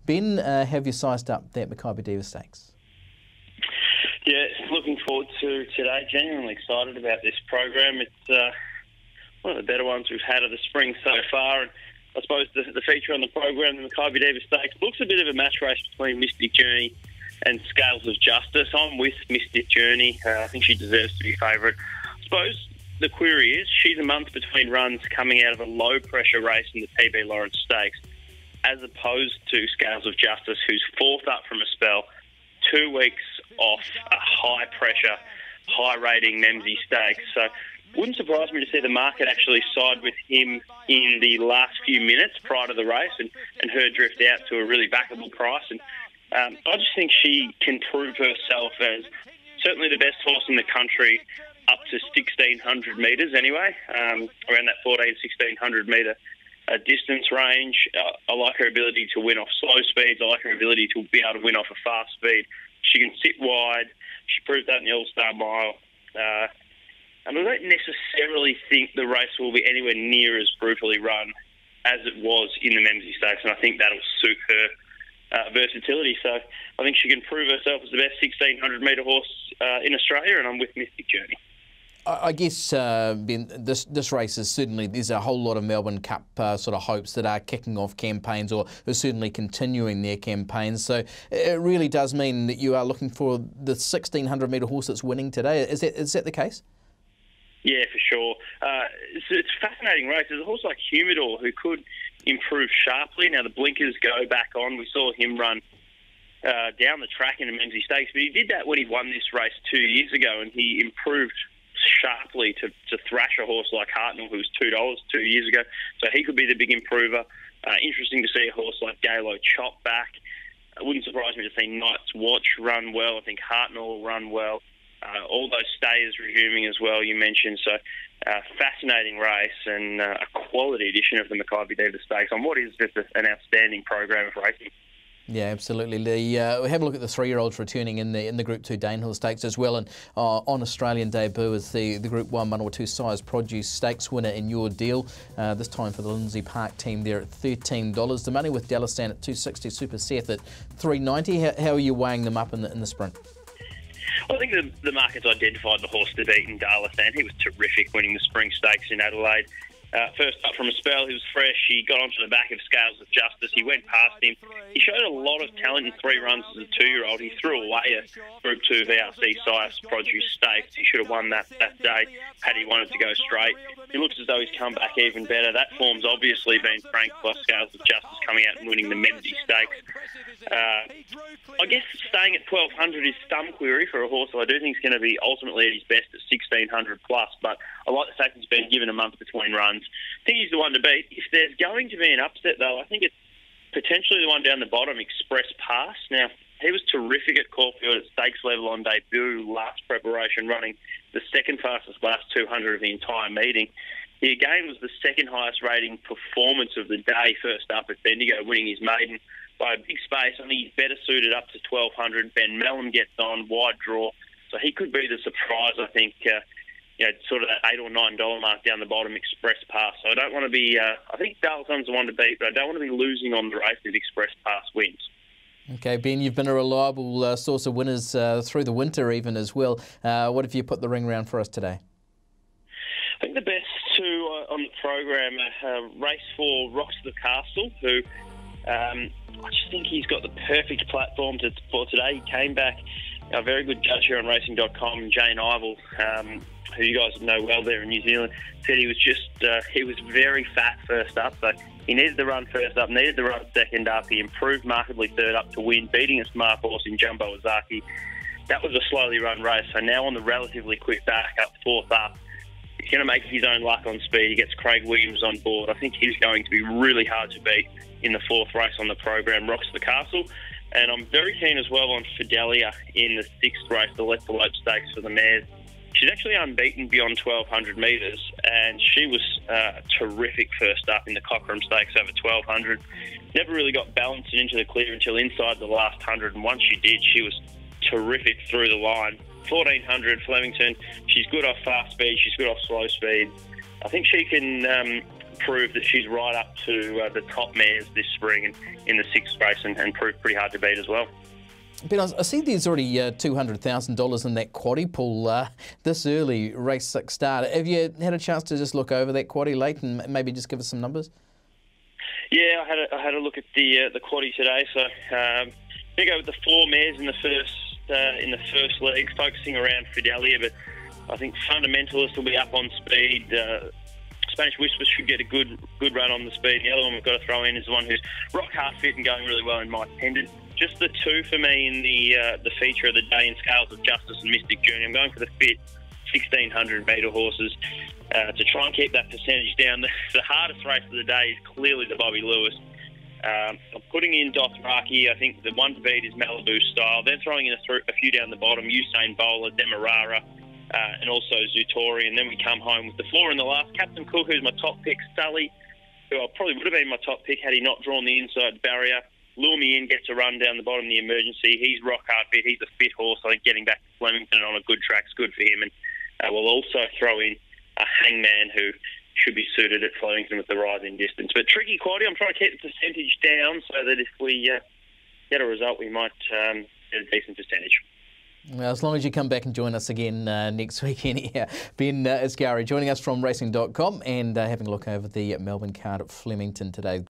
Ben, have you sized up that Makybe Diva Stakes? Yeah, looking forward to today. Genuinely excited about this program. It's one of the better ones we've had of the spring so far. And I suppose the feature on the program, the Makybe Diva Stakes, looks a bit of a match race between Mystic Journey and Scales of Justice. I'm with Mystic Journey. I think she deserves to be favourite. I suppose the query is, she's a month between runs coming out of a low-pressure race in the PB Lawrence Stakes, as opposed to Scales of Justice, who's fourth up from a spell, 2 weeks off a high-pressure, high-rating Memsie Stakes. So wouldn't surprise me to see the market actually side with him in the last few minutes prior to the race and her drift out to a really backable price. And I just think she can prove herself as certainly the best horse in the country up to 1,600 metres anyway, around that 1,1600 metre distance range. I like her ability to win off slow speeds. I like her ability to be able to win off a fast speed. She can sit wide. She proved that in the All-Star Mile. And I don't necessarily think the race will be anywhere near as brutally run as it was in the Memsie Stakes, and I think that'll suit her versatility. So I think she can prove herself as the best 1,600 metre horse in Australia, and I'm with Mystic Journey. I guess, Ben, this race is certainly, there's a whole lot of Melbourne Cup sort of hopes that are kicking off campaigns or are certainly continuing their campaigns. So it really does mean that you are looking for the 1,600 metre horse that's winning today. Is that the case? Yeah, for sure. It's a fascinating race. There's a horse like Humidor who could improve sharply. Now the blinkers go back on. We saw him run down the track in the Memsie Stakes, but he did that when he won this race 2 years ago, and he improved sharply to thrash a horse like Hartnell, who was $2 2 years ago. So he could be the big improver. Interesting to see a horse like Galo chop back. It wouldn't surprise me to see Night's Watch run well. I think Hartnell will run well. All those stayers resuming as well, you mentioned. So fascinating race and a quality edition of the Makybe Diva Stakes on what is just an outstanding program of racing. Yeah, absolutely. We have a look at the 3-year-olds returning in the Group 2 Danehill Stakes as well, and on Australian debut is the Group 1 1/2 Size Produce Stakes winner in Your Deal, this time for the Lindsay Park team there at $13. The money with Dallastan at $260, Super Seth at $390. How are you weighing them up in the sprint? I think the market's identified the horse to beat in Darlastan. He was terrific winning the Spring Stakes in Adelaide. First up from a spell, he was fresh. He got onto the back of Scales of Justice. He went past him. He showed a lot of talent in 3 runs as a 2-year-old. He threw away a Group 2 VRC Size Produce Stakes. He should have won that day had he wanted to go straight. It looks as though he's come back even better. That form's obviously been franked by Scales of Justice coming out and winning the Memsie Stakes. I guess staying at 1,200 is some query for a horse that I do think is going to be ultimately at his best at 1,600 plus, but I like the fact he's been given a month between runs. I think he's the one to beat. If there's going to be an upset, though, I think it's potentially the one down the bottom, Express Pass. Now, he was terrific at Caulfield at stakes level on debut, last preparation, running the second fastest last 200 of the entire meeting. He again was the second highest rating performance of the day, first up at Bendigo, winning his maiden by a big space. I think he's better suited up to 1,200. Ben Mellon gets on, wide draw. So he could be the surprise, I think, sort of that $8 or $9 mark down the bottom, Express Pass. So I don't want to be, I think Darlason's the one to beat, but I don't want to be losing on the race if Express Pass wins. Okay, Ben, you've been a reliable source of winners through the winter even as well. What have you put the ring round for us today? I think the best two on the program race for Rocks the Castle, who I just think he's got the perfect platform for today. He came back, a very good judge here on racing.com, Jane Ivel, who you guys know well there in New Zealand, said he was very fat first up, so he needed the run first up, needed the run second up. He improved markedly third up to win, beating a smart horse in Jumbo Ozaki. That was a slowly run race, so now on the relatively quick back up, fourth up, he's going to make his own luck on speed. He gets Craig Williams on board. I think he's going to be really hard to beat in the fourth race on the program, Rocks the Castle. And I'm very keen as well on Fidelia in the sixth race, the Let's Elope Stakes for the mares. She's actually unbeaten beyond 1,200 metres, and she was terrific first up in the Cochrane Stakes over 1,200. Never really got balanced into the clear until inside the last 100, and once she did, she was terrific through the line. 1,400 Flemington, she's good off fast speed, she's good off slow speed. I think she can proved that she's right up to the top mares this spring and in the 6th race and proved pretty hard to beat as well. Ben, I see there's already $200,000 in that quaddie pool this early race 6 start. Have you had a chance to just look over that quaddie late and maybe just give us some numbers? Yeah, I had a look at the quaddie today. So I'm going to go with the 4 mares in the first leg, focusing around Fidelia, but I think Fundamentalist will be up on speed. Spanish Whisper should get a good run on the speed. The other one we've got to throw in is the one who's rock hard fit and going really well in my pendant. Just the 2 for me in the feature of the day in Scales of Justice and Mystic Journey. I'm going for the fit 1,600 metre horses to try and keep that percentage down. The hardest race of the day is clearly the Bobby Lewis. I'm putting in Dothraki. I think the one to beat is Malibu Style. Then throwing in a few down the bottom, Usain Bowler, Demerara, and also Zutori. And then we come home with the 4 in the last. Captain Cook, who's my top pick, Sully, who probably would have been my top pick had he not drawn the inside barrier. Lure Me In gets a run down the bottom of the emergency. He's rock hard fit. He's a fit horse. I think getting back to Flemington on a good track's good for him. And we'll also throw in a Hangman who should be suited at Flemington with the rising distance. But tricky quaddie. I'm trying to keep the percentage down so that if we get a result, we might get a decent percentage. Well, as long as you come back and join us again next week anyhow. Ben Asgari joining us from racing.com and having a look over the Melbourne card at Flemington today.